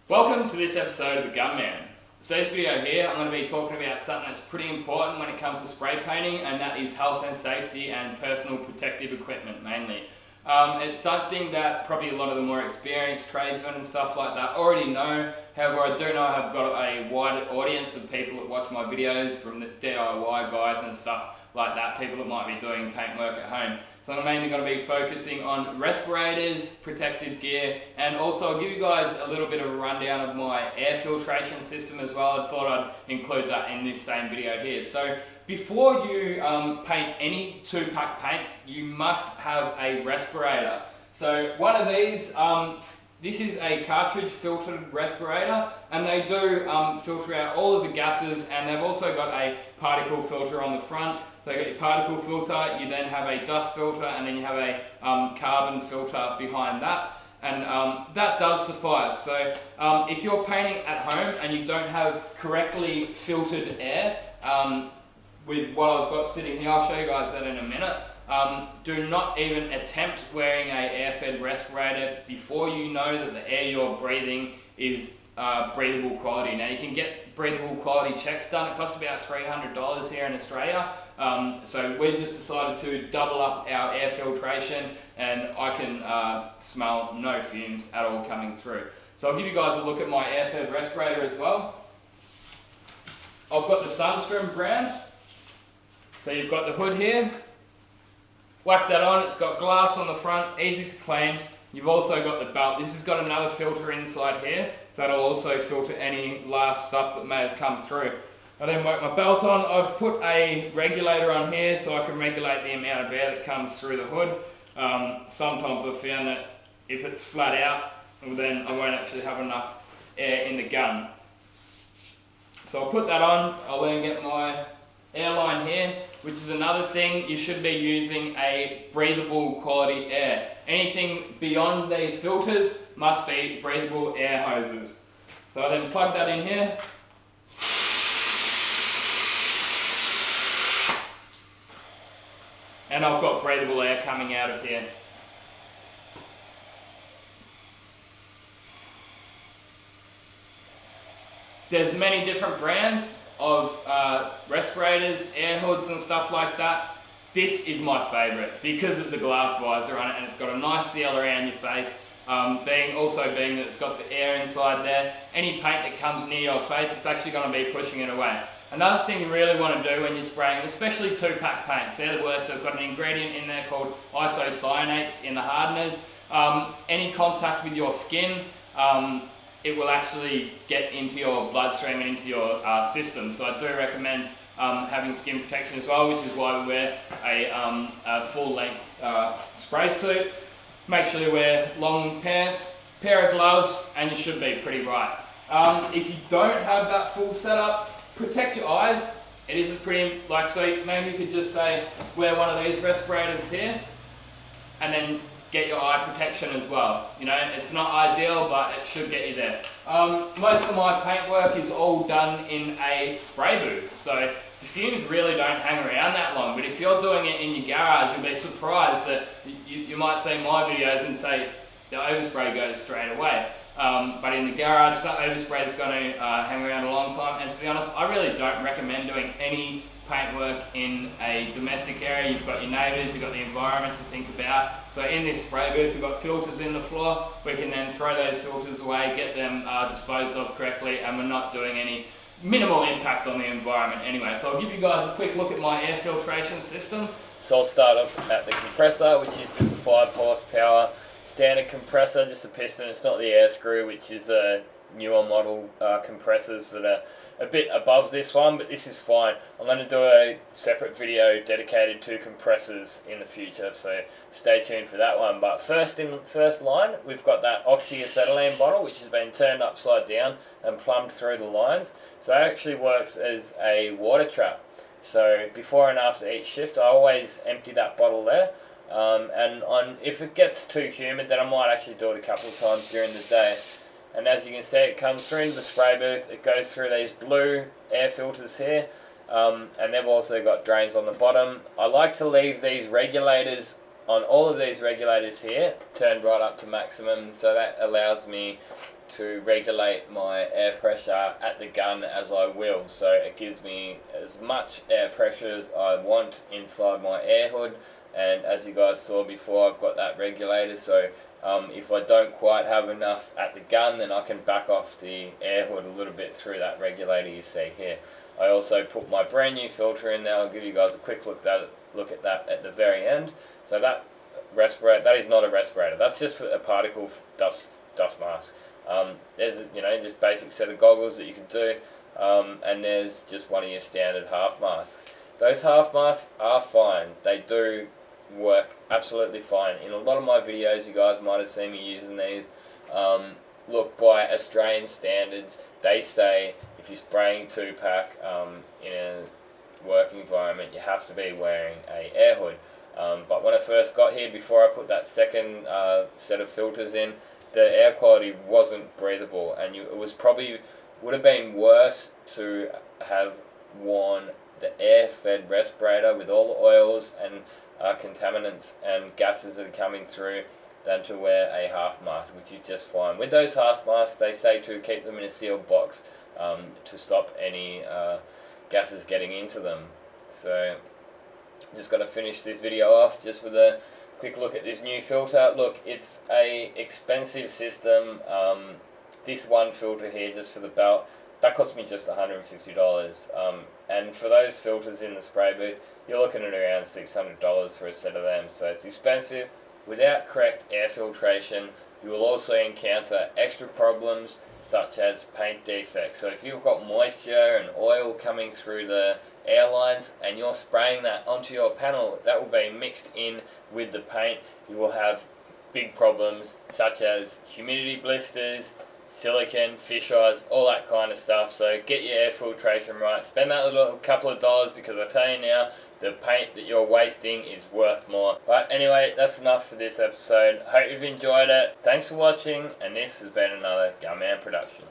Welcome to this episode of the Gunman. So this video here, I'm going to be talking about something that's pretty important when it comes to spray painting, and that is health and safety and personal protective equipment mainly. It's something that probably a lot of the more experienced tradesmen and stuff like that already know. However, I do know I've got a wide audience of people that watch my videos, from the DIY guys and stuff like that, people that might be doing paint work at home. So I'm mainly going to be focusing on respirators, protective gear, and also I'll give you guys a little bit of a rundown of my air filtration system as well. I thought I'd include that in this same video here. So before you paint any 2-pack paints, you must have a respirator. So one of these, this is a cartridge filtered respirator, and they do filter out all of the gases, and they've also got a particle filter on the front. So you got your particle filter, you then have a dust filter, and then you have a carbon filter behind that. And that does suffice. So if you're painting at home and you don't have correctly filtered air, with what I've got sitting here, I'll show you guys that in a minute. Do not even attempt wearing an air-fed respirator before you know that the air you're breathing is breathable quality. Now you can get breathable quality checks done. It costs about $300 here in Australia. So we just decided to double up our air filtration, and I can smell no fumes at all coming through. So I'll give you guys a look at my air-fed respirator as well. I've got the Sunstream brand. So you've got the hood here. Whack that on, it's got glass on the front, easy to clean. You've also got the belt. This has got another filter inside here, so that'll also filter any last stuff that may have come through. I then work my belt on. I've put a regulator on here so I can regulate the amount of air that comes through the hood. Sometimes I've found that if it's flat out, well, then I won't actually have enough air in the gun. So I'll put that on. I'll then get my airline here, which is another thing. You should be using a breathable quality air. Anything beyond these filters must be breathable air hoses. So I then plug that in here. And I've got breathable air coming out of here. There's many different brands of respirators, air hoods and stuff like that. This is my favourite because of the glass visor on it, and it's got a nice seal around your face. Being that it's got the air inside there, any paint that comes near your face, it's actually going to be pushing it away. Another thing you really want to do when you're spraying, especially 2-pack paints, they're the worst. They've got an ingredient in there called isocyanates in the hardeners. Any contact with your skin, it will actually get into your bloodstream and into your system. So I do recommend having skin protection as well, which is why we wear a full-length spray suit. Make sure you wear long pants, pair of gloves, and you should be pretty right. If you don't have that full setup, protect your eyes. It isn't pretty, so maybe you could just say, wear one of these respirators here, and then get your eye protection as well. You know, it's not ideal, but it should get you there. Most of my paint work is all done in a spray booth, so the fumes really don't hang around that long. But if you're doing it in your garage, you'll be surprised that you might see my videos and say the overspray goes straight away. But in the garage, that overspray is going to hang around a long time. And to be honest, I really don't recommend doing any paint work in a domestic area. You've got your neighbours, you've got the environment to think about. So in this spray booth, we've got filters in the floor. We can then throw those filters away, get them disposed of correctly, and we're not doing any minimal impact on the environment anyway. So I'll give you guys a quick look at my air filtration system. So I'll start off at the compressor, which is just a 5 horsepower standard compressor, just a piston. It's not the air screw, which is a newer model compressors that are a bit above this one, but this is fine. I'm going to do a separate video dedicated to compressors in the future, so stay tuned for that one. But first line, we've got that oxyacetylene bottle, which has been turned upside down and plumbed through the lines. So that actually works as a water trap. So before and after each shift, I always empty that bottle there. If it gets too humid, then I might actually do it a couple of times during the day. And as you can see, it comes through into the spray booth. It goes through these blue air filters here, And they've also got drains on the bottom. I like to leave these regulators on all of these regulators here turned right up to maximum, so that allows me to regulate my air pressure at the gun as I will. So it gives me as much air pressure as I want inside my air hood. And as you guys saw before, I've got that regulator, so if I don't quite have enough at the gun, then I can back off the air hood a little bit through that regulator you see here. I also put my brand new filter in there. I'll give you guys a quick look at that at the very end. So that is not a respirator. That's just for a particle dust mask. There's just basic set of goggles that you can do, and there's just one of your standard half masks. Those half masks are fine. They do work absolutely fine. In a lot of my videos, you guys might have seen me using these. Look, by Australian standards, they say if you're spraying 2-pack in a work environment, you have to be wearing a air hood. But when I first got here, before I put that second set of filters in, the air quality wasn't breathable, and it would have been worse to have worn the air-fed respirator with all the oils and contaminants and gases that are coming through than to wear a half mask, which is just fine. With those half masks, they say to keep them in a sealed box to stop any gases getting into them. So just got to finish this video off just with a quick look at this new filter. Look, it's a expensive system. This one filter here just for the belt, that cost me just $150. And for those filters in the spray booth, you're looking at around $600 for a set of them. So it's expensive. Without correct air filtration, you will also encounter extra problems such as paint defects. So if you've got moisture and oil coming through the airlines and you're spraying that onto your panel, that will be mixed in with the paint. You will have big problems such as humidity blisters, silicone, fisheyes, all that kind of stuff. So get your air filtration right. Spend that little couple of dollars, because I tell you now, the paint that you're wasting is worth more. But anyway, that's enough for this episode. Hope you've enjoyed it. Thanks for watching, and this has been another Gunman production.